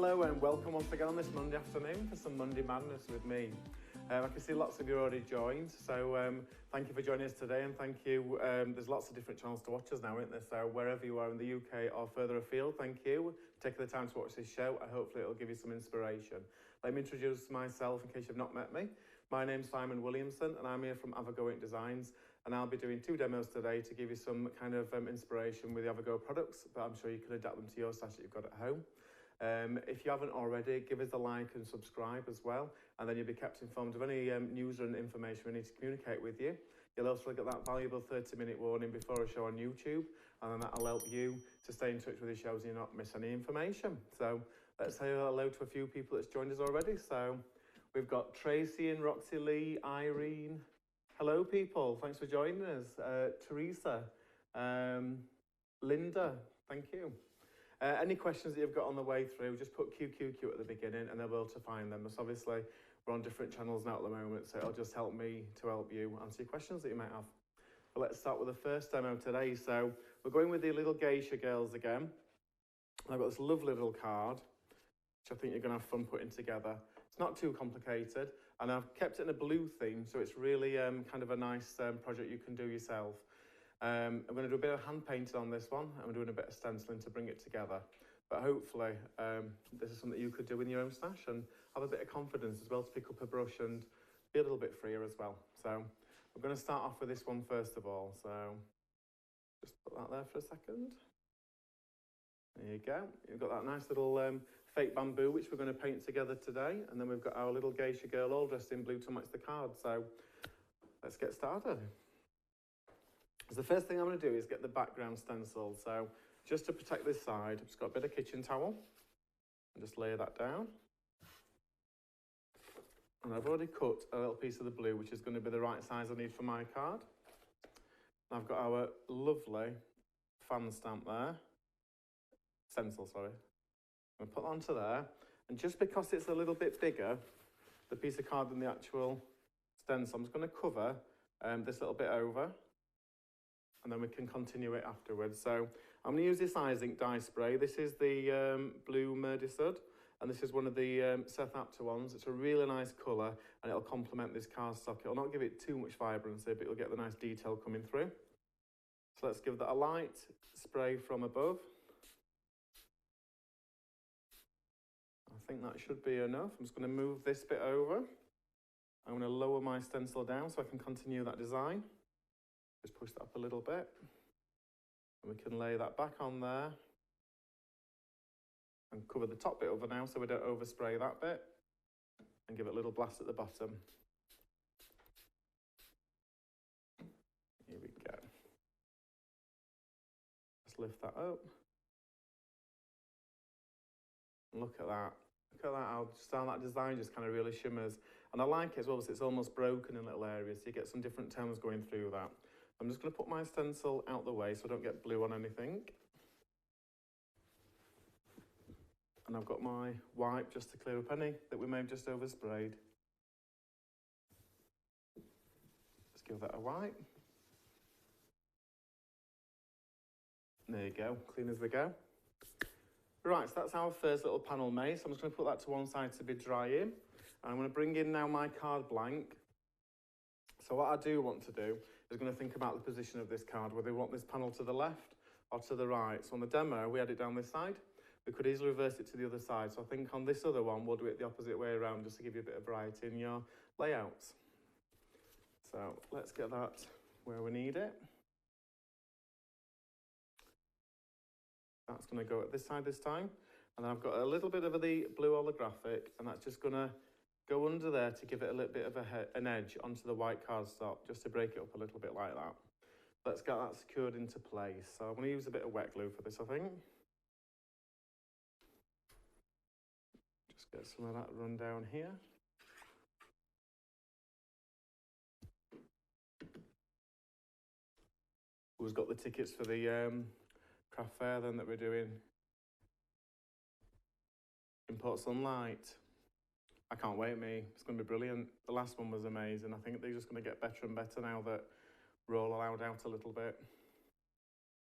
Hello and welcome once again on this Monday afternoon for some Monday Madness with me. I can see lots of you already joined, so thank you for joining us today, and thank you. There's lots of different channels to watch us now, isn't there? So wherever you are in the UK or further afield, thank you for taking the time to watch this show. Hopefully it'll give you some inspiration. Let me introduce myself in case you've not met me. My name's Simon Williamson and I'm here from Avago Ink Designs, and I'll be doing 2 demos today to give you some kind of inspiration with the Avago products, but I'm sure you can adapt them to your stash that you've got at home. If you haven't already, give us a like and subscribe as well, and then you'll be kept informed of any news and information we need to communicate with you. You'll also get that valuable 30-minute warning before a show on YouTube, and then that'll help you to stay in touch with the shows and you not miss any information. So let's say hello to a few people that's joined us already. So we've got Tracy and Roxy Lee, Irene. Hello people, thanks for joining us. Teresa, Linda, thank you. Any questions that you've got on the way through, just put QQQ at the beginning and they'll be able to find them. So obviously, we're on different channels now at the moment, so it'll just help me to help you answer your questions that you might have. But let's start with the first demo today. So we're going with the little Geisha girls again. I've got this lovely little card, which I think you're going to have fun putting together. It's not too complicated, and I've kept it in a blue theme, so it's really kind of a nice project you can do yourself. I'm going to do a bit of hand painting on this one. I'm doing a bit of stenciling to bring it together. But hopefully this is something you could do in your own stash and have a bit of confidence as well to pick up a brush and be a little bit freer as well. So I'm going to start off with this one first of all. So just put that there for a second. There you go. You've got that nice little fake bamboo which we're going to paint together today. And then we've got our little Geisha girl all dressed in blue to match the card. So let's get started. So the first thing I'm going to do is get the background stencil. So just to protect this side, I've just got a bit of kitchen towel and just lay that down. And I've already cut a little piece of the blue, which is going to be the right size I need for my card. And I've got our lovely fan stamp there. Stencil, sorry. I'm going to put that onto there. And just because it's a little bit bigger, the piece of card than the actual stencil, I'm just going to cover this little bit over. And then we can continue it afterwards. So I'm going to use this Eyes Ink dye spray. This is the blue Murdisud, and this is one of the Seth Apter ones. It's a really nice colour, and it'll complement this cardstock. It'll not give it too much vibrancy, but it'll get the nice detail coming through. So let's give that a light spray from above. I think that should be enough. I'm just going to move this bit over. I'm going to lower my stencil down so I can continue that design. Just push that up a little bit, and we can lay that back on there and cover the top bit over now so we don't overspray that bit, and give it a little blast at the bottom. Here we go. Let's lift that up. And look at that. Look at that, how that design just kind of really shimmers. And I like it as well because it's almost broken in little areas, so you get some different tones going through that. I'm just going to put my stencil out the way so I don't get blue on anything. And I've got my wipe just to clear up any that we may have just oversprayed. Let's give that a wipe. There you go, clean as we go. Right, so that's our first little panel made. So I'm just going to put that to one side to be drying. And I'm going to bring in now my card blank. So what I do want to do is going to think about the position of this card, whether we want this panel to the left or to the right. So on the demo, we had it down this side. We could easily reverse it to the other side. So I think on this other one, we'll do it the opposite way around just to give you a bit of variety in your layouts. So let's get that where we need it. That's going to go at this side this time. And then I've got a little bit of the blue holographic, and that's just going to go under there to give it a little bit of an edge onto the white cardstock, just to break it up a little bit like that. Let's get that secured into place. So I'm going to use a bit of wet glue for this, I think. Just get some of that run down here. Who's got the tickets for the craft fair then that we're doing? Import Sunlight. I can't wait, me. It's going to be brilliant. The last one was amazing. I think they're just going to get better and better now that we're all allowed out a little bit.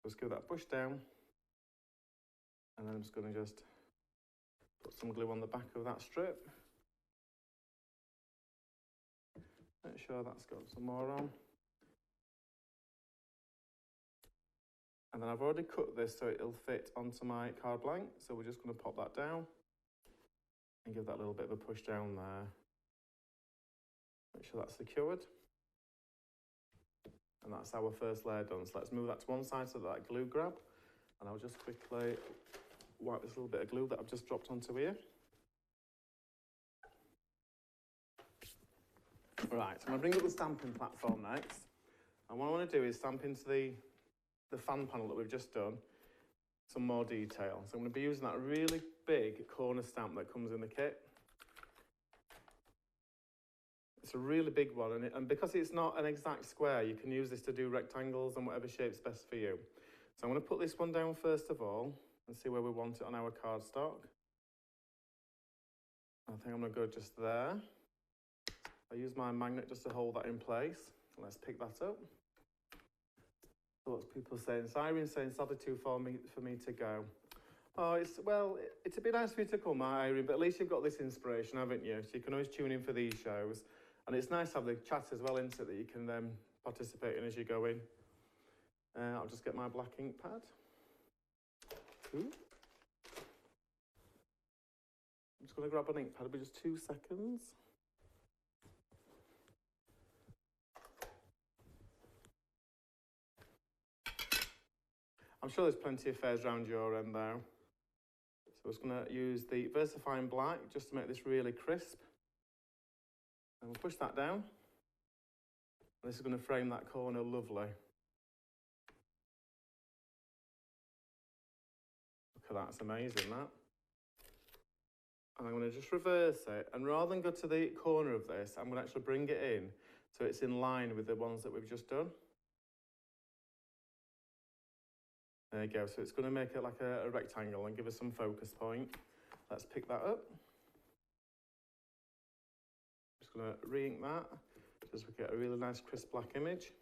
Just give that push down. And then I'm just going to Put some glue on the back of that strip. Make sure that's got some more on. And then I've already cut this so it'll fit onto my card blank. So we're just going to pop that down and give that a little bit of a push down there. Make sure that's secured. And that's our first layer done. So let's move that to one side so that glue grab. And I'll just quickly wipe this little bit of glue that I've just dropped onto here. Right, so I'm going to bring up the stamping platform next. And what I want to do is stamp into the fan panel that we've just done some more detail. So I'm going to be using that really big corner stamp that comes in the kit. It's a really big one, and because it's not an exact square, you can use this to do rectangles and whatever shape's best for you. So I'm going to put this one down first of all and see where we want it on our cardstock. I think I'm going to go just there. I use my magnet just to hold that in place. Let's pick that up. What's people saying? Irene's saying sadly too far for me to go. Oh, it's a bit nice for you to come, Irene, but at least you've got this inspiration, haven't you? So you can always tune in for these shows. And it's nice to have the chat as well, isn't it, that you can participate in as you go in. I'll just get my black ink pad. Ooh. I'm just going to grab an ink pad, it'll be just 2 seconds. I'm sure there's plenty of fairs around your end there. So I'm just going to use the VersaFine Black just to make this really crisp. And we'll push that down. And this is going to frame that corner lovely. Look at that, it's amazing, that. And I'm going to just reverse it. And rather than go to the corner of this, I'm going to actually bring it in so it's in line with the ones that we've just done. There you go, so it's going to make it like a rectangle and give us some focus point. Let's pick that up. Just going to re-ink that, just so we get a really nice crisp black image.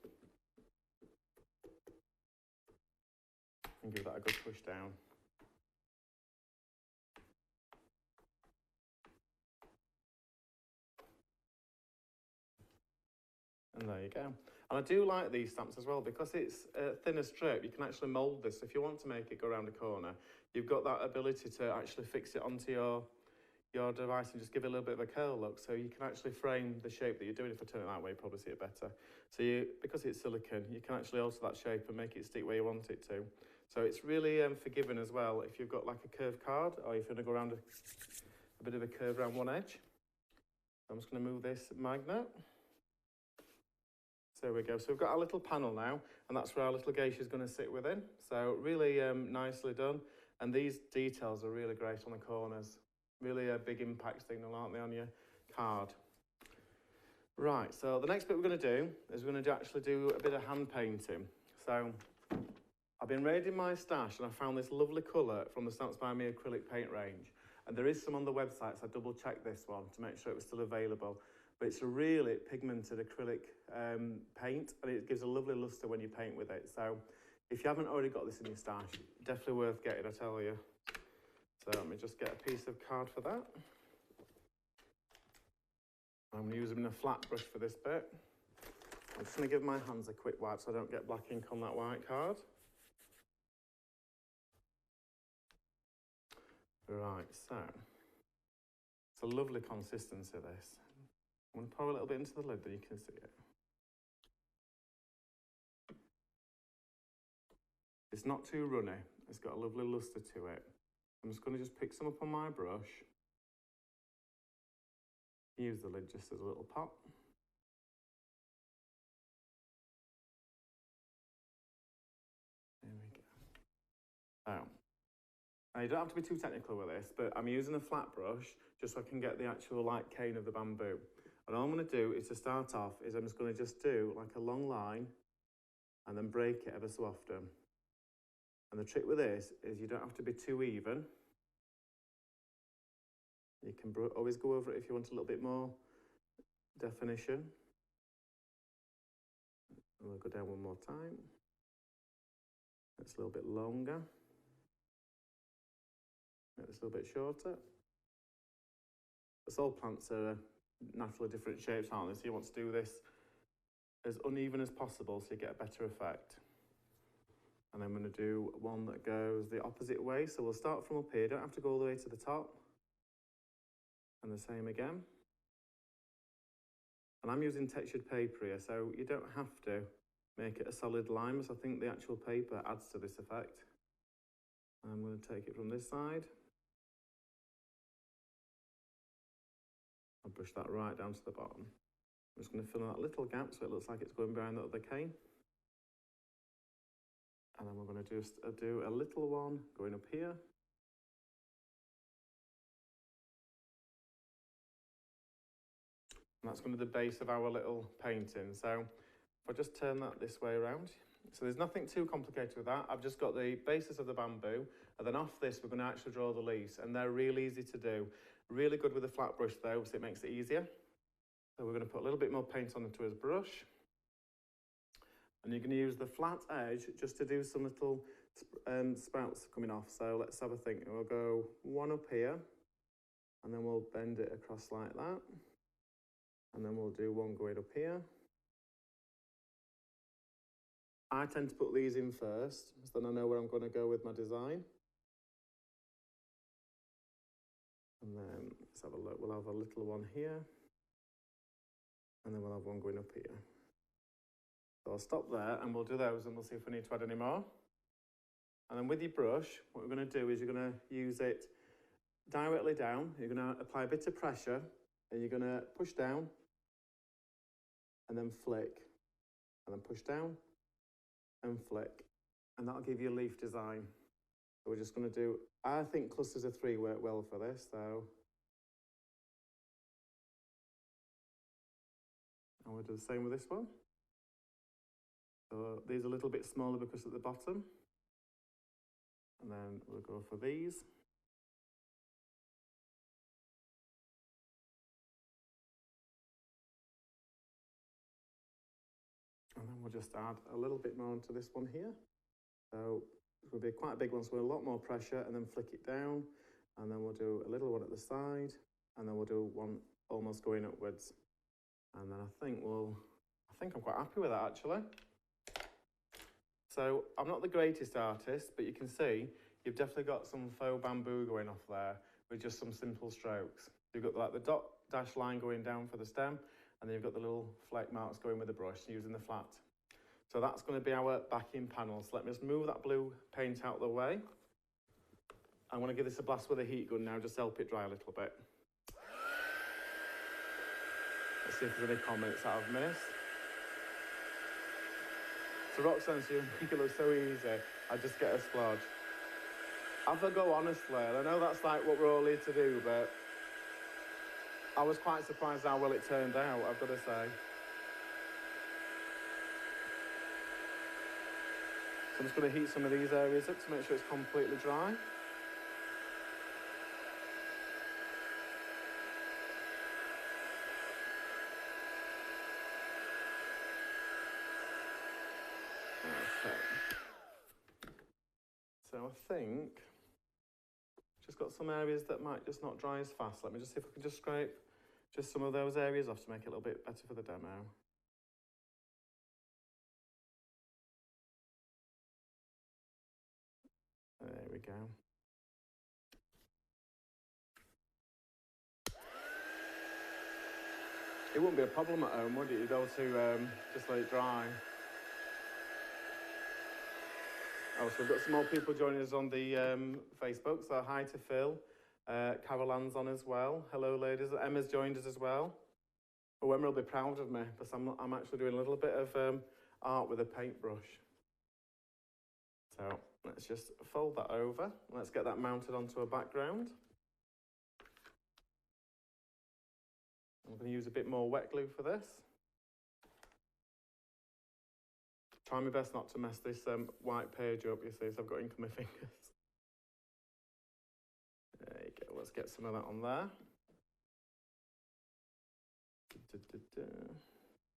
And give that a good push down. And there you go. And I do like these stamps as well because it's a thinner strip. You can actually mould this. If you want to make it go around a corner, you've got that ability to actually fix it onto your device and just give it a little bit of a curl look. So you can actually frame the shape that you're doing. If I turn it that way, you probably see it better. So because it's silicone, you can actually alter that shape and make it stick where you want it to. So it's really forgiving as well if you've got like a curved card or if you're going to go around a bit of a curve around one edge. I'm just going to move this magnet. There we go. So we've got our little panel now, and that's where our little geisha is going to sit within. So really nicely done. And these details are really great on the corners. Really a big impact signal, aren't they, on your card? Right, so the next bit we're going to do is we're going to actually do a bit of hand painting. So I've been raiding my stash and I found this lovely colour from the Stamps by Me acrylic paint range. And there is some on the website, so I double checked this one to make sure it was still available. But it's a really pigmented acrylic paint, and it gives a lovely lustre when you paint with it. So if you haven't already got this in your stash, definitely worth getting, I tell you. So let me just get a piece of card for that. I'm going to use them in a flat brush for this bit. I'm just going to give my hands a quick wipe so I don't get black ink on that white card. Right, so it's a lovely consistency, this. I'm going to pour a little bit into the lid, then you can see it. It's not too runny. It's got a lovely lustre to it. I'm just going to pick some up on my brush. Use the lid just as a little pop. There we go. Now you don't have to be too technical with this, but I'm using a flat brush just so I can get the actual cane of the bamboo. And all I'm going to do is to start off is I'm just going to just do like a long line and then break it ever so often. And the trick with this is you don't have to be too even. You can always go over it if you want a little bit more definition. And we'll go down one more time. It's a little bit longer. Make this a little bit shorter. because all plants are naturally different shapes, aren't they? So you want to do this as uneven as possible so you get a better effect. And I'm going to do one that goes the opposite way. So we'll start from up here, don't have to go all the way to the top. And the same again. And I'm using textured paper here, so you don't have to make it a solid line, so I think the actual paper adds to this effect. I'm going to take it from this side. I'll brush that right down to the bottom. I'm just going to fill in that little gap so it looks like it's going behind the other cane. And then we're going to just do a little one going up here. And that's going to be the base of our little painting. So if I just turn that this way around. So there's nothing too complicated with that. I've just got the basis of the bamboo. And then off this, we're going to actually draw the leaves. And they're really easy to do. Really good with a flat brush though, so it makes it easier. So we're going to put a little bit more paint onto his brush. And you're going to use the flat edge just to do some little sprouts coming off. So let's have a think. We'll go one up here. And then we'll bend it across like that. And then we'll do one going up here. I tend to put these in first, so then I know where I'm going to go with my design. And then let's have a look. We'll have a little one here. And then we'll have one going up here. So I'll stop there and we'll do those and we'll see if we need to add any more. And then with your brush, what we're going to do is you're going to use it directly down. You're going to apply a bit of pressure and you're going to push down and then flick and then push down and flick. And that'll give you a leaf design. So we're just going to do, I think clusters of 3 work well for this, so. And we'll do the same with this one. So these are a little bit smaller because at the bottom. And then we'll go for these. And then we'll just add a little bit more onto this one here. So it will be quite a big one, so a lot more pressure, and then flick it down. And then we'll do a little one at the side, and then we'll do one almost going upwards. And then I think I'm quite happy with that actually. So I'm not the greatest artist, but you can see you've definitely got some faux bamboo going off there with just some simple strokes. You've got like the dot dash line going down for the stem, and then you've got the little flake marks going with the brush using the flat. So that's going to be our backing panel. So let me just move that blue paint out of the way. I'm going to give this a blast with a heat gun now, just help it dry a little bit. Let's see if there's any comments that I've missed. So Roxanne, you make it look so easy. I just get a splodge. Have a go honestly. I know that's like what we're all here to do, but I was quite surprised how well it turned out, I've got to say. So I'm just going to heat some of these areas up to make sure it's completely dry. Okay. So I think just got some areas that might just not dry as fast. Let me just see if I can just scrape just some of those areas off to make it a little bit better for the demo. There we go. It wouldn't be a problem at home, would it? You'd be able to just let it dry. Oh, so we've got some more people joining us on the Facebook. So hi to Phil. Carol Ann's on as well. Hello, ladies. Emma's joined us as well. Oh, Emma will be proud of me because I'm actually doing a little bit of art with a paintbrush. So let's just fold that over. Let's get that mounted onto a background. I'm going to use a bit more wet glue for this. Try my best not to mess this white page up, you see, so I've got ink on my fingers. There you go, let's get some of that on there.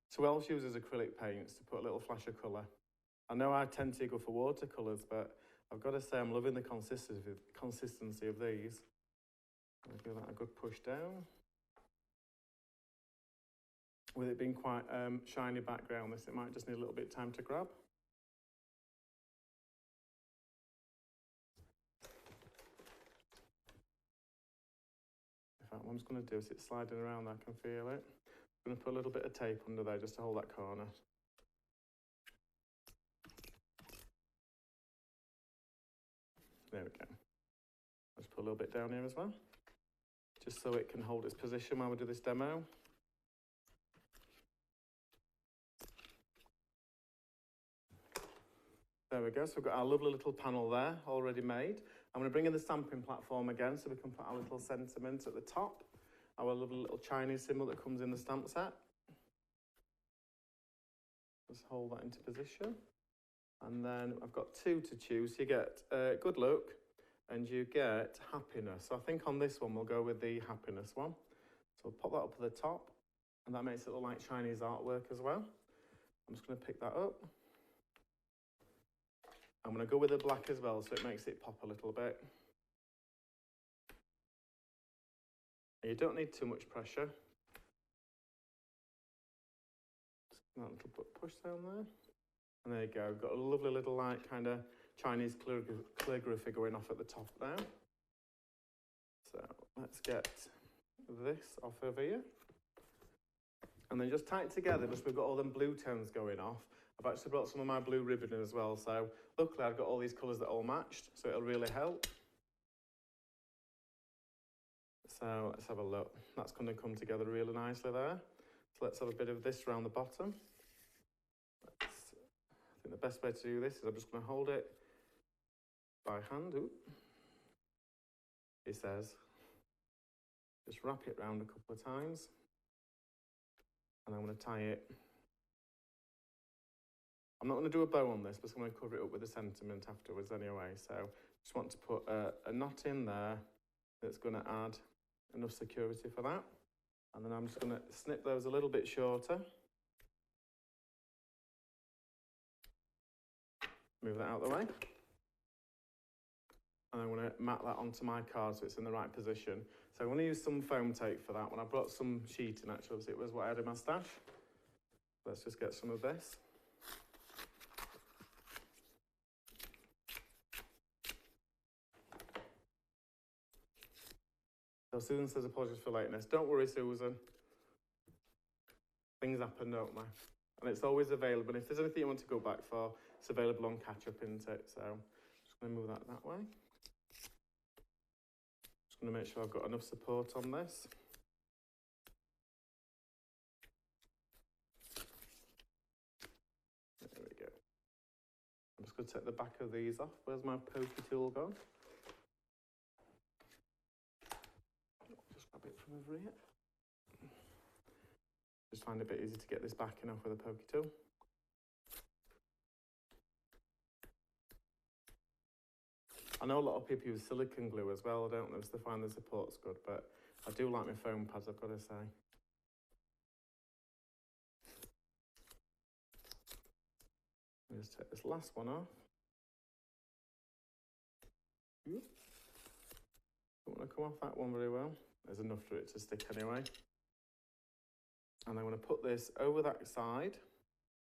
So Welsh uses acrylic paints to put a little flash of colour. I know I tend to go for watercolours, but I've got to say I'm loving the consistency of these. I'll give that a good push down. with it being quite shiny background, it might just need a little bit of time to grab. In fact, what I'm just going to do is it's sliding around, I can feel it. I'm going to put a little bit of tape under there just to hold that corner. There we go. I'll just put a little bit down here as well, just so it can hold its position while we do this demo. There we go, so we've got our lovely little panel there, already made. I'm going to bring in the stamping platform again so we can put our little sentiment at the top, our lovely little Chinese symbol that comes in the stamp set. Just hold that into position. And then I've got two to choose. You get good luck and you get happiness. So I think on this one we'll go with the happiness one. So I'll pop that up at the top, and that makes it look like Chinese artwork as well. I'm just going to pick that up. I'm going to go with the black as well, so it makes it pop a little bit. And you don't need too much pressure. Just that little push down there. And there you go, we've got a lovely little like kind of Chinese calligraphy going off at the top now. So let's get this off over here. And then just tie it together, because we've got all them blue tones going off. I've actually brought some of my blue ribbon in as well, so luckily I've got all these colours that all matched, so it'll really help. So let's have a look. That's going to come together really nicely there. So let's have a bit of this around the bottom. I think the best way to do this is I'm just going to hold it by hand. Ooh. It says, just wrap it round a couple of times, and I'm going to tie it. I'm not going to do a bow on this, but I'm going to cover it up with a sentiment afterwards anyway. So just want to put a knot in there that's going to add enough security for that. And then I'm just going to snip those a little bit shorter. Move that out of the way. And I'm going to mat that onto my card so it's in the right position. So I'm going to use some foam tape for that one. I brought some sheeting actually, so it was what I had in my stash. Let's just get some of this. So Susan says apologies for lateness. Don't worry, Susan. Things happen, don't they? And it's always available. And if there's anything you want to go back for, it's available on catch up, isn't it? So just going to move that way. Just going to make sure I've got enough support on this. There we go. I'm just going to take the back of these off. Where's my pokey tool gone? Just grab it from over here. Just find it a bit easy to get this backing off with a pokey tool. I know a lot of people use silicone glue as well. I don't know if they find the support's good, but I do like my foam pads, I've got to say. Let me just take this last one off. Don't want to come off that one very well. There's enough for it to stick anyway. And I'm going to put this over that side.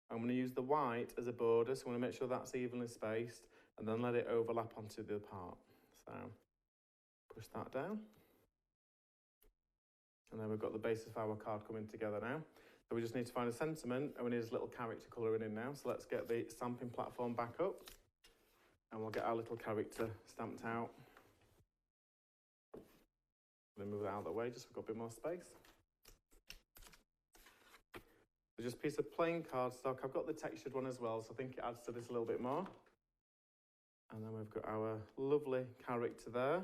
I'm going to use the white as a border, so I want to make sure that's evenly spaced, and then let it overlap onto the part. So push that down. And then we've got the basis of our card coming together now. So we just need to find a sentiment, and we need this little character colouring in now. So let's get the stamping platform back up, and we'll get our little character stamped out. Then move it out of the way, just so we've got a bit more space. So just a piece of plain cardstock. I've got the textured one as well, so I think it adds to this a little bit more. And then we've got our lovely character there.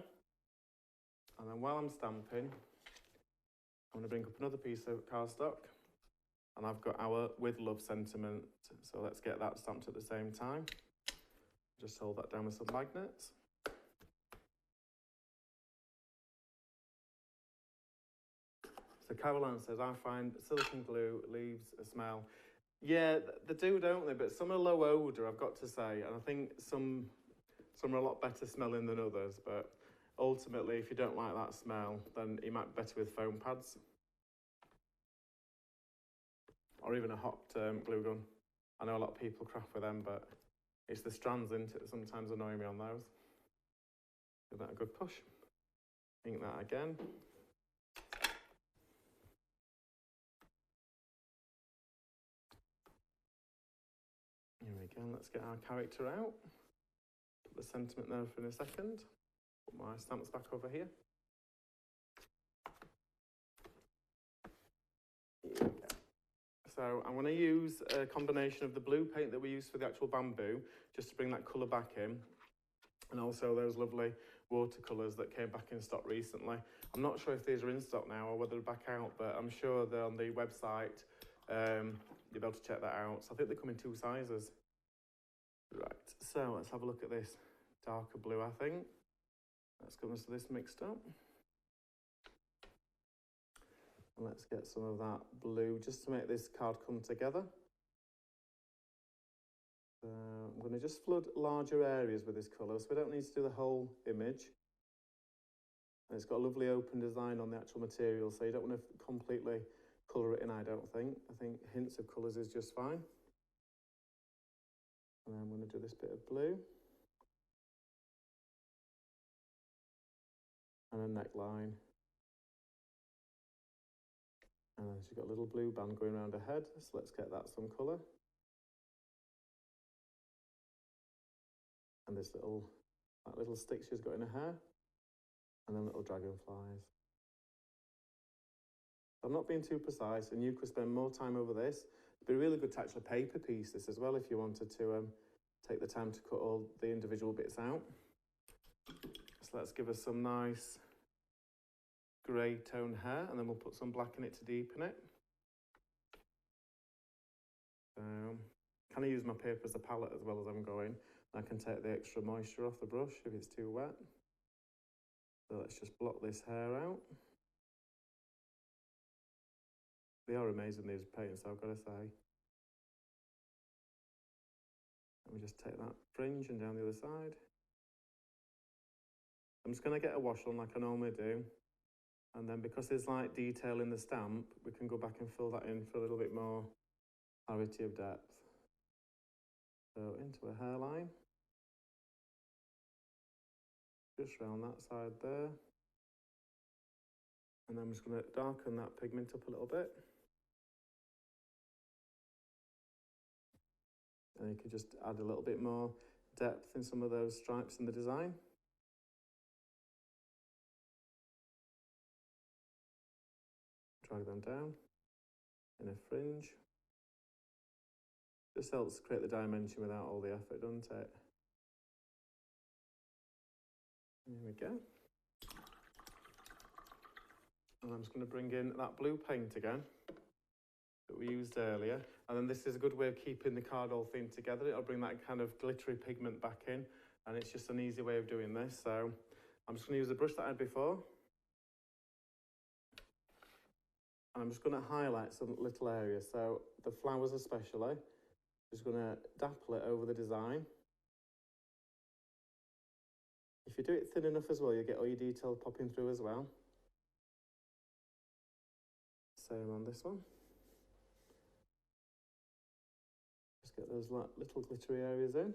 And then while I'm stamping, I'm going to bring up another piece of cardstock. And I've got our with love sentiment. So let's get that stamped at the same time. Just hold that down with some magnets. So Caroline says, I find silicone glue leaves a smell. Yeah, they do, don't they? But some are low odour, I've got to say. And I think some are a lot better smelling than others. But ultimately, if you don't like that smell, then you might be better with foam pads. or even a hot glue gun. I know a lot of people craft with them, but it's the strands, isn't it, that sometimes annoy me on those. Give that a good push. Ink that again. Here we go, let's get our character out. Put the sentiment there for in a second. Put my stamps back over here. So I'm going to use a combination of the blue paint that we used for the actual bamboo, just to bring that colour back in, and also those lovely watercolours that came back in stock recently. I'm not sure if these are in stock now or whether they're back out, but I'm sure they're on the website. You'll be able to check that out. So I think they come in 2 sizes. Right, so let's have a look at this darker blue, I think. Let's get most of this mixed up. And let's get some of that blue just to make this card come together. So I'm going to just flood larger areas with this colour, so we don't need to do the whole image. And it's got a lovely open design on the actual material, so you don't want to completely colour it in, I don't think. I think hints of colours is just fine. And then I'm going to do this bit of blue. And a neckline. And then she's got a little blue band going around her head, so let's get that some colour. And this that little stick she's got in her hair. And then little dragonflies. I'm not being too precise, and you could spend more time over this. It'd be a really good to actually paper piece this as well if you wanted to take the time to cut all the individual bits out. So let's give us some nice grey tone hair, and then we'll put some black in it to deepen it. So, kind of use my paper as a palette as well as I'm going. I can take the extra moisture off the brush if it's too wet. So let's just block this hair out. They are amazing, these paints, I've got to say. Let me just take that fringe and down the other side. I'm just going to get a wash on like I normally do. And then because there's like detail in the stamp, we can go back and fill that in for a little bit more clarity of depth. So into a hairline. Just round that side there. And then I'm just going to darken that pigment up a little bit. And you could just add a little bit more depth in some of those stripes in the design. Drag them down in a fringe. Just helps create the dimension without all the effort, doesn't it? There we go. And I'm just going to bring in that blue paint again that we used earlier. And then this is a good way of keeping the card all themed together. It'll bring that kind of glittery pigment back in. And it's just an easy way of doing this. So I'm just going to use the brush that I had before. And I'm just going to highlight some little areas. So the flowers especially. Just going to dapple it over the design. If you do it thin enough as well, you get all your detail popping through as well. Same on this one. Just get those little glittery areas in.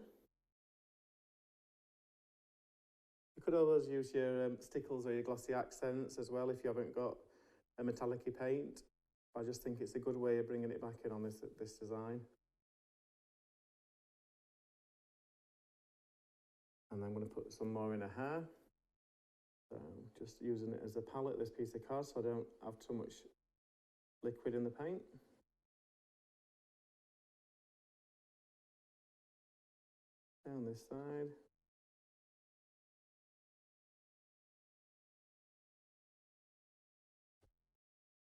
You could always use your stickles or your glossy accents as well if you haven't got a metallic-y paint. I just think it's a good way of bringing it back in on this design. And then I'm going to put some more in her hair. So just using it as a palette, this piece of card, so I don't have too much liquid in the paint. Down this side.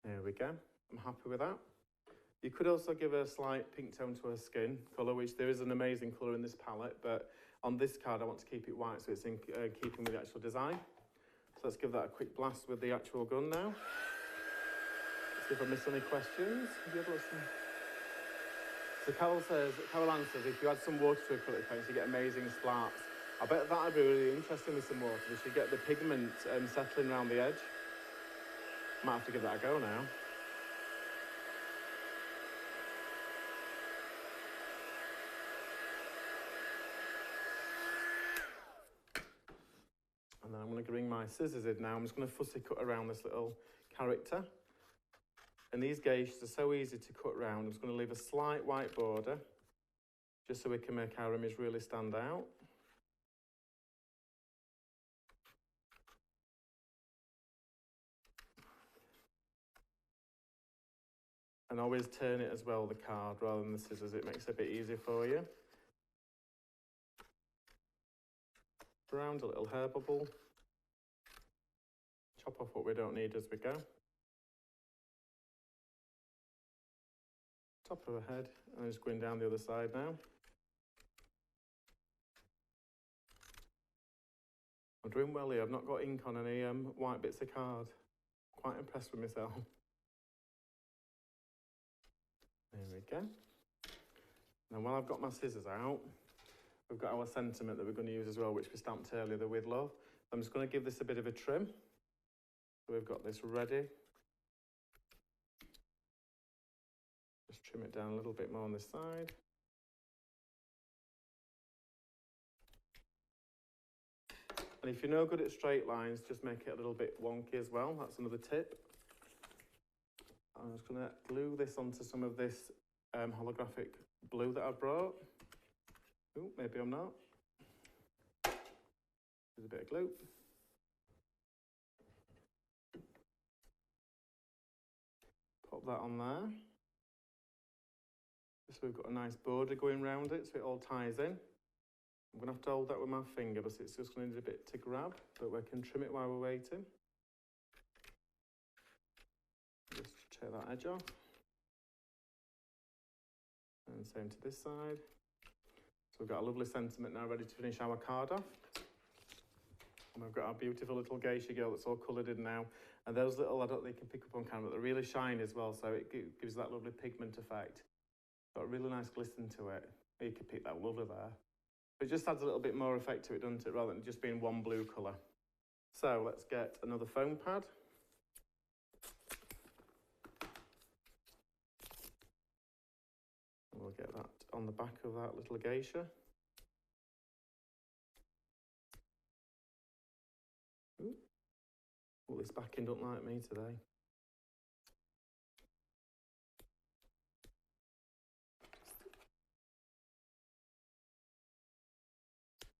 There we go. I'm happy with that. You could also give a slight pink tone to her skin colour, which there is an amazing colour in this palette, but on this card I want to keep it white so it's in keeping with the actual design. So let's give that a quick blast with the actual gun now. Let's see if I missed any questions. So Carol answers, if you add some water to acrylic paints, you get amazing splats. I bet that would be really interesting with some water. We should get the pigment settling around the edge. Might have to give that a go now. And then I'm going to bring my scissors in now. I'm just going to fussy cut around this little character. And these geishas are so easy to cut around. I'm just going to leave a slight white border, just so we can make our image really stand out. And always turn it as well, the card, rather than the scissors. It makes it a bit easier for you. Around a little hair bubble. Chop off what we don't need as we go. Top of her head, and just going down the other side now. I'm doing well here. I've not got ink on any white bits of card. Quite impressed with myself. There we go. Now while I've got my scissors out, we've got our sentiment that we're going to use as well, which we stamped earlier, the with love. I'm just going to give this a bit of a trim. So we've got this ready. Just trim it down a little bit more on this side. And if you're no good at straight lines, just make it a little bit wonky as well. That's another tip. I'm just going to glue this onto some of this holographic blue that I brought. Oh, maybe I'm not. There's a bit of glue. Pop that on there. So we've got a nice border going around it, so it all ties in. I'm going to have to hold that with my finger, but it's just going to need a bit to grab, but we can trim it while we're waiting. Just take that edge off. And same to this side. So we've got a lovely sentiment now ready to finish our card off. And we've got our beautiful little geisha girl that's all coloured in now. And those little, I don't think you can pick up on camera, but they're really shiny as well, so it gives that lovely pigment effect. Got a really nice glisten to it. You can pick that lovely there. It just adds a little bit more effect to it, doesn't it, rather than just being one blue colour. So let's get another foam pad. We'll get that on the back of that little geisha. Ooh. Oh, this backing don't like me today.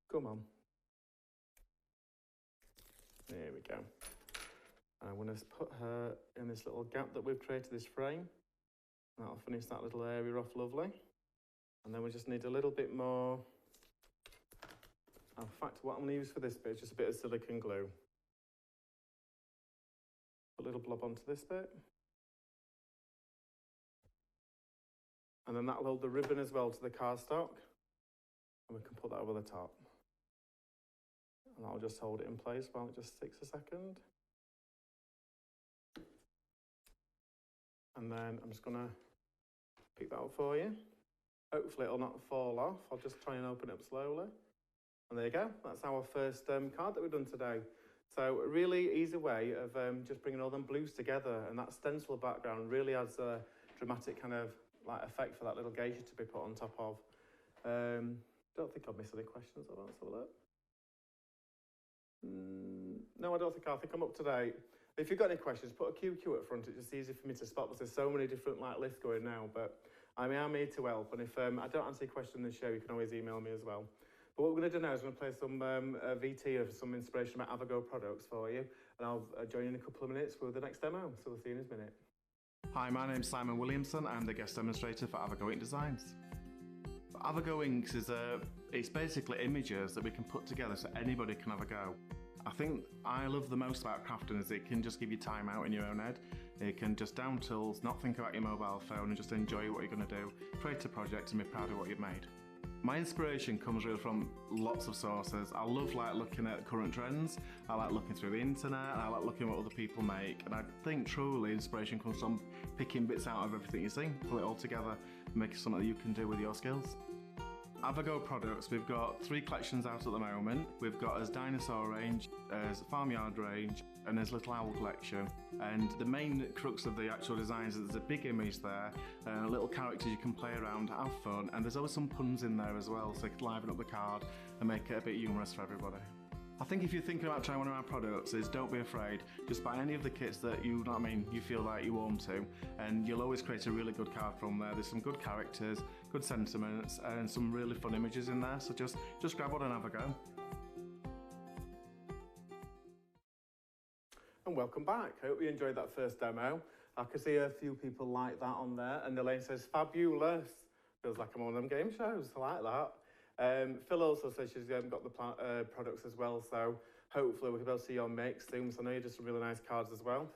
Come on. There we go. And I'm going to put her in this little gap that we've created, this frame. That'll finish that little area off lovely. And then we just need a little bit more. In fact, what I'm going to use for this bit is just a bit of silicone glue. Put a little blob onto this bit. And then that'll hold the ribbon as well to the cardstock. And we can put that over the top. And that'll just hold it in place while it just sticks a second. And then I'm just going to pick that up for you. Hopefully it'll not fall off. I'll just try and open it up slowly. And there you go. That's our first card that we've done today. So a really easy way of just bringing all them blues together, and that stencil background really adds a dramatic kind of like effect for that little geisha to be put on top of. Don't think I've missed any questions. Let's have a look. No, I don't think. I think I'm up to date. If you've got any questions, put a QQ at front. It's just easy for me to spot. There's so many different like lists going now, but I'm here to help. And if I don't answer your question in the show, you can always email me as well. But what we're going to do now is we're going to play some VT of some inspiration about Avago products for you, and I'll join you in a couple of minutes for the next demo. So we'll see you in a minute. Hi, my name's Simon Williamson. I'm the guest demonstrator for Avago Ink Designs. Avago Inks is it's basically images that we can put together so anybody can have a go. I think I love the most about crafting is it can just give you time out in your own head. You can just down tools, not think about your mobile phone and just enjoy what you're going to do, create a project and be proud of what you've made. My inspiration comes really from lots of sources. I love looking at current trends, I like looking through the internet, I like looking at what other people make, and I think truly inspiration comes from picking bits out of everything you see, pull it all together and make it something that you can do with your skills. Avago products, we've got 3 collections out at the moment. We've got as Dinosaur range, as Farmyard range, and as Little Owl collection. And the main crux of the actual design is that there's a big image there, little characters you can play around, have fun, and there's always some puns in there as well, so you can liven up the card and make it a bit humorous for everybody. I think if you're thinking about trying one of our products, is don't be afraid. Just buy any of the kits that you feel like you want to, and you'll always create a really good card from there. There's some good characters, good sentiments, and some really fun images in there. So just grab one and have a go. And welcome back. I hope you enjoyed that first demo. I can see a few people like that on there, and Elaine says fabulous. Feels like I'm on them game shows. I like that. Phil also says she's got the products as well, so hopefully we'll be able to see your makes soon. So I know you did some really nice cards as well.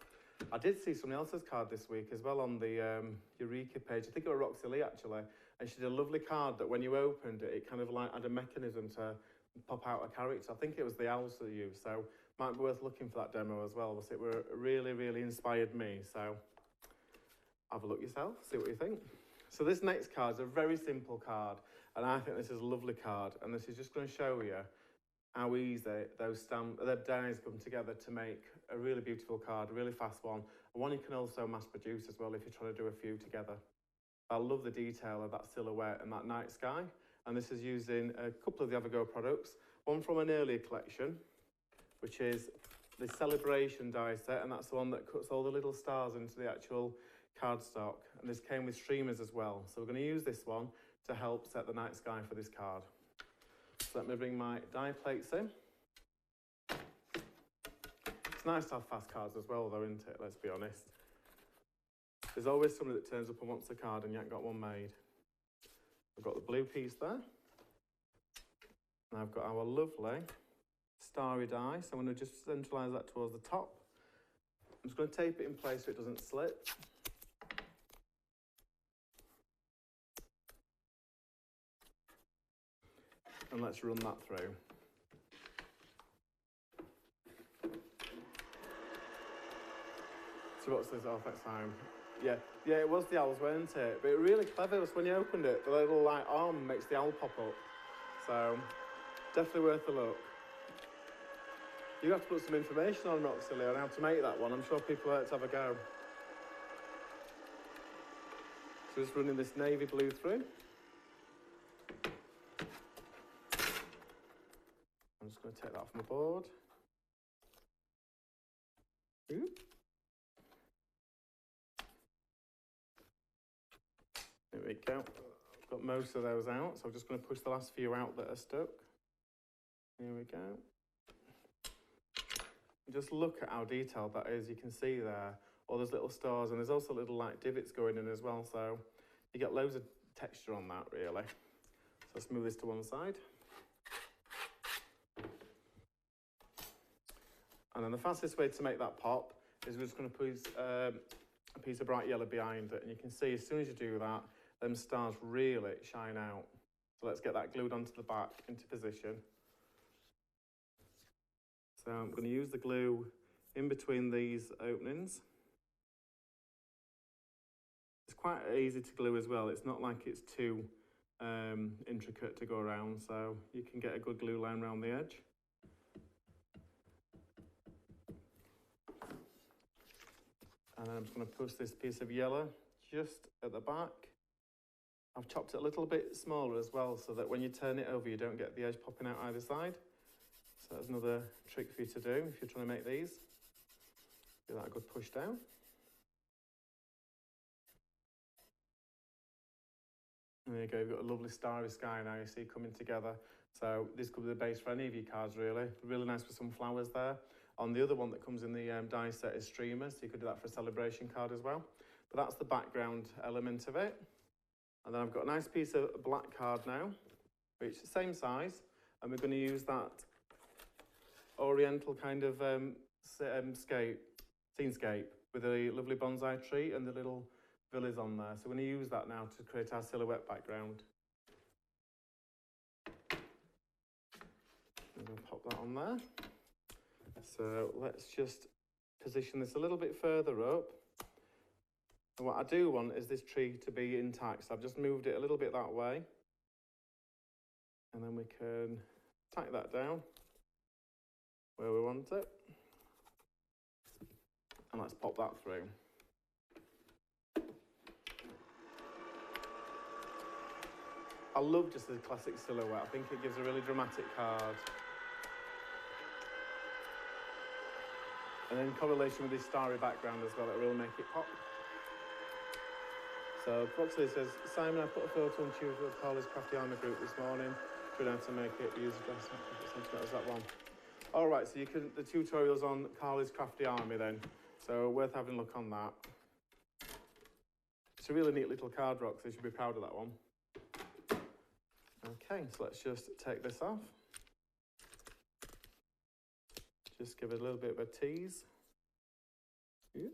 I did see someone else's card this week as well on the Eureka page. I think it was Roxy Lee actually, and she did a lovely card that when you opened it, it kind of like had a mechanism to pop out a character. I think it was the owls that you used, so might be worth looking for that demo as well. It really inspired me, so have a look yourself, see what you think. So this next card is a very simple card, and I think this is a lovely card, and this is just going to show you how easy the dies come together to make a really beautiful card, a really fast one, and one you can also mass produce as well if you're trying to do a few together. I love the detail of that silhouette and that night sky, and this is using a couple of the Avago products, one from an earlier collection, which is the Celebration die set, and that's the one that cuts all the little stars into the actual cardstock, and this came with streamers as well. So we're going to use this one to help set the night sky for this card. So let me bring my die plates in. It's nice to have fast cards as well though, isn't it? Let's be honest. There's always somebody that turns up and wants a card and you ain't got one made. I've got the blue piece there. And I've got our lovely starry die, so I'm going to just centralise that towards the top. I'm just going to tape it in place so it doesn't slip. And let's run that through. So what's this off next time? Yeah, it was the owls, weren't it? But it really clever was when you opened it, the little like arm makes the owl pop up. So definitely worth a look. You have to put some information on Roxy Lee on how to make that one. I'm sure people like to have a go. So just running this navy blue through. I'm just going to take that off my board. Ooh. There we go. I've got most of those out, so I'm just going to push the last few out that are stuck. Here we go. Just look at how detailed that is. You can see there all those little stars, and there's also little like divots going in as well, so you get loads of texture on that really. So let's move this to one side. And then the fastest way to make that pop is we're just going to put a piece of bright yellow behind it, and you can see as soon as you do that, them stars really shine out. So let's get that glued onto the back into position. So I'm going to use the glue in between these openings. It's quite easy to glue as well. It's not like it's too intricate to go around, so you can get a good glue line around the edge. And then I'm just going to push this piece of yellow just at the back. I've chopped it a little bit smaller as well, so that when you turn it over, you don't get the edge popping out either side. So that's another trick for you to do if you're trying to make these. Give that a good push down. And there you go, you've got a lovely starry sky now you see coming together. So this could be the base for any of your cards really. Really nice with some flowers there. On the other one that comes in the die set is streamers, so you could do that for a celebration card as well. But that's the background element of it. And then I've got a nice piece of black card now, which is the same size, and we're going to use that oriental kind of scenescape with a lovely bonsai tree and the little villas on there. So we're going to use that now to create our silhouette background. I'm going to pop that on there. So let's just position this a little bit further up. And what I do want is this tree to be intact, so I've just moved it a little bit that way. And then we can tack that down where we want it. And let's pop that through. I love just the classic silhouette. I think it gives a really dramatic card. And in correlation with this starry background as well, it will make it pop. So Foxley says, Simon, I put a photo on Tuesday with Carly's Crafty Army group this morning. Showing how to make it, use dress, centimetres, that one. All right, so you can, the tutorial's on Carly's Crafty Army then. So worth having a look on that. It's a really neat little card rock, so you should be proud of that one. Okay, so let's just take this off. Just give it a little bit of a tease. Yeah.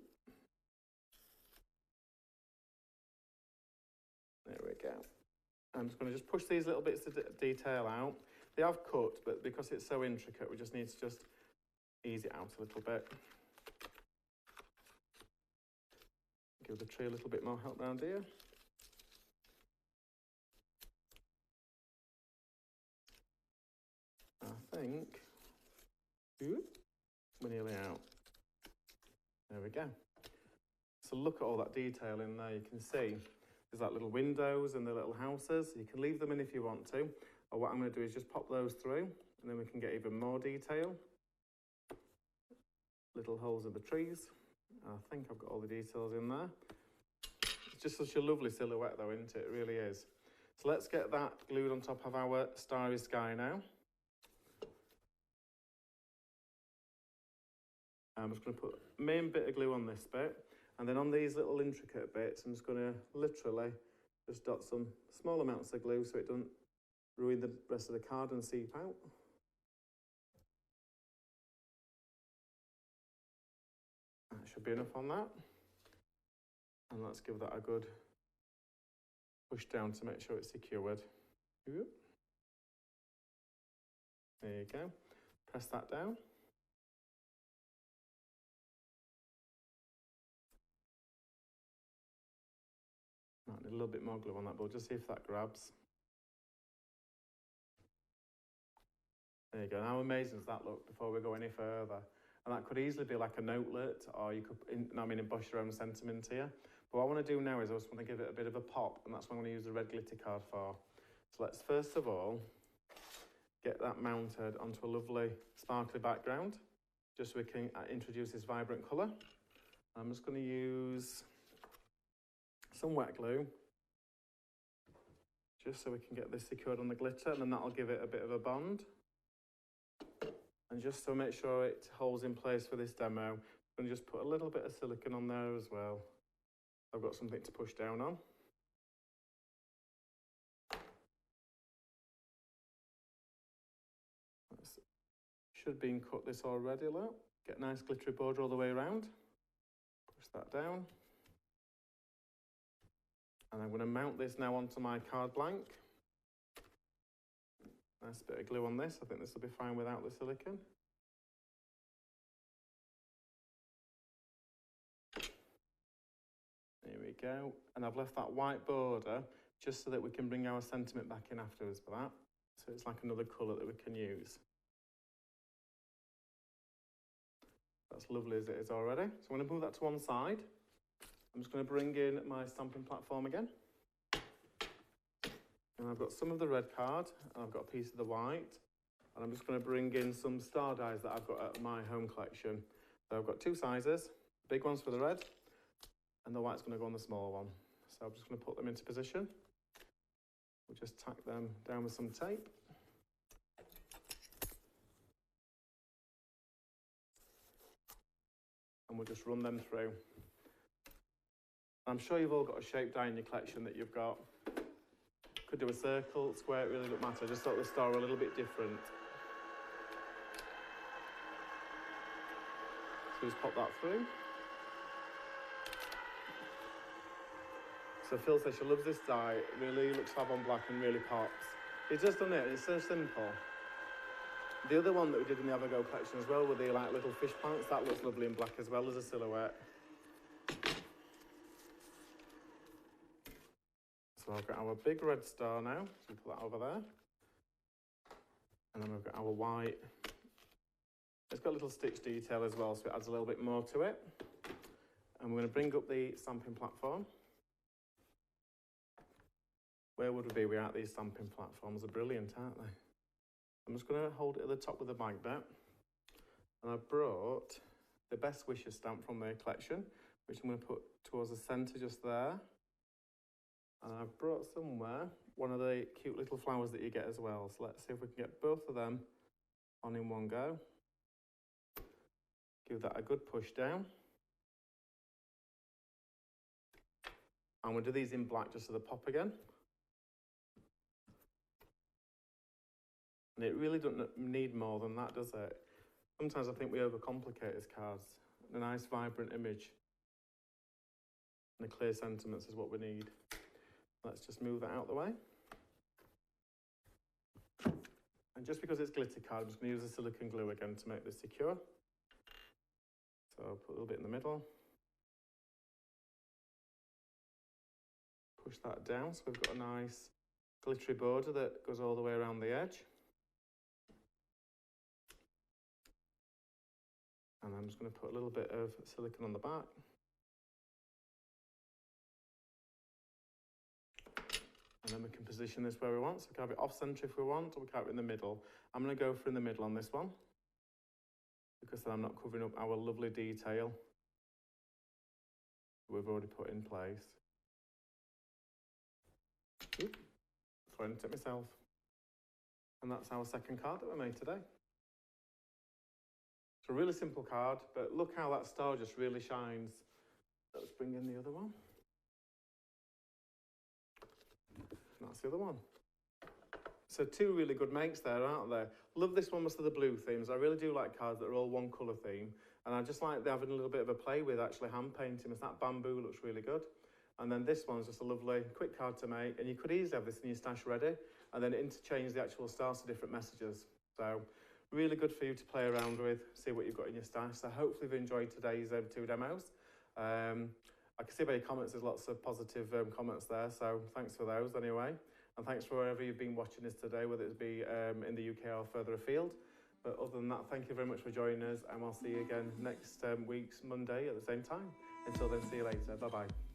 There we go. I'm just going to push these little bits of detail out. They have cut, but because it's so intricate, we just need to just ease it out a little bit. Give the tree a little bit more help around here. I think we're nearly out. There we go. So look at all that detail in there. You can see there's like little windows and the little houses. You can leave them in if you want to. Or what I'm going to do is just pop those through and then we can get even more detail. Little holes in the trees. I think I've got all the details in there. It's just such a lovely silhouette though, isn't it? It really is. So let's get that glued on top of our starry sky now. I'm just going to put the main bit of glue on this bit, and then on these little intricate bits, I'm just going to literally just dot some small amounts of glue so it doesn't ruin the rest of the card and seep out. That should be enough on that. And let's give that a good push down to make sure it's secured. There you go. Press that down. Might need a little bit more glue on that, but we'll just see if that grabs. There you go. How amazing does that look before we go any further? And that could easily be like a notelet, or you could, emboss your own sentiment here. But what I want to do now is I just want to give it a bit of a pop, and that's what I'm going to use the red glitter card for. So let's first of all get that mounted onto a lovely sparkly background, just so we can introduce this vibrant colour. I'm just going to use some wet glue, just so we can get this secured on the glitter, and then that'll give it a bit of a bond. And just to make sure it holds in place for this demo, I'm going to just put a little bit of silicone on there as well. I've got something to push down on. Should be in cut this already, look. Get a nice glittery border all the way around. Push that down. And I'm going to mount this now onto my card blank. Nice bit of glue on this. I think this will be fine without the silicone. There we go. And I've left that white border just so that we can bring our sentiment back in afterwards for that. So it's like another colour that we can use. That's lovely as it is already. So I'm going to move that to one side. I'm just going to bring in my stamping platform again. And I've got some of the red card, and I've got a piece of the white. And I'm just going to bring in some star dies that I've got at my home collection. So I've got two sizes, big ones for the red, and the white's going to go on the smaller one. So I'm just going to put them into position. We'll just tack them down with some tape. And we'll just run them through. I'm sure you've all got a shape die in your collection that you've got. Could do a circle, square, it really doesn't matter. I just thought the star were a little bit different. So just pop that through. So Phil says she loves this die. It really looks fab on black and really pops. It's just done it, it's so simple. The other one that we did in the Avago collection as well with the like little fish plants, that looks lovely in black as well as a silhouette. So I've got our big red star now, so we put that over there. And then we've got our white. It's got a little stitch detail as well, so it adds a little bit more to it. And we're going to bring up the stamping platform. Where would we be without these stamping platforms? They're brilliant, aren't they? I'm just going to hold it at the top with the magnet. And I brought the best wishes stamp from their collection, which I'm going to put towards the centre just there. And I've brought somewhere one of the cute little flowers that you get as well. So let's see if we can get both of them on in one go. Give that a good push down. And we'll do these in black just so they pop again. And it really doesn't need more than that, does it? Sometimes I think we overcomplicate his cards. A nice vibrant image and a clear sentiments is what we need. Let's just move that out of the way. And just because it's glitter card, I'm just going to use the silicone glue again to make this secure. So I'll put a little bit in the middle. Push that down so we've got a nice glittery border that goes all the way around the edge. And I'm just going to put a little bit of silicone on the back. And then we can position this where we want. So we can have it off centre if we want, or we can have it in the middle. I'm going to go for in the middle on this one, because then I'm not covering up our lovely detail we've already put in place. Oop, throwing it at myself. And that's our second card that we made today. It's a really simple card, but look how that star just really shines. Let's bring in the other one. And that's the other one. So two really good makes there, aren't there? Love this one was for the blue themes. I really do like cards that are all one colour theme. And I just like having a little bit of a play with actually hand painting. It's that bamboo looks really good. And then this one's just a lovely quick card to make. And you could easily have this in your stash ready and then interchange the actual stars to different messages. So really good for you to play around with, see what you've got in your stash. So hopefully you've enjoyed today's two demos. I can see by your comments there's lots of positive comments there, so thanks for those anyway. And thanks for wherever you've been watching this today, whether it be in the UK or further afield. But other than that, thank you very much for joining us, and we'll see you again next week's Monday at the same time. Until then, see you later. Bye-bye.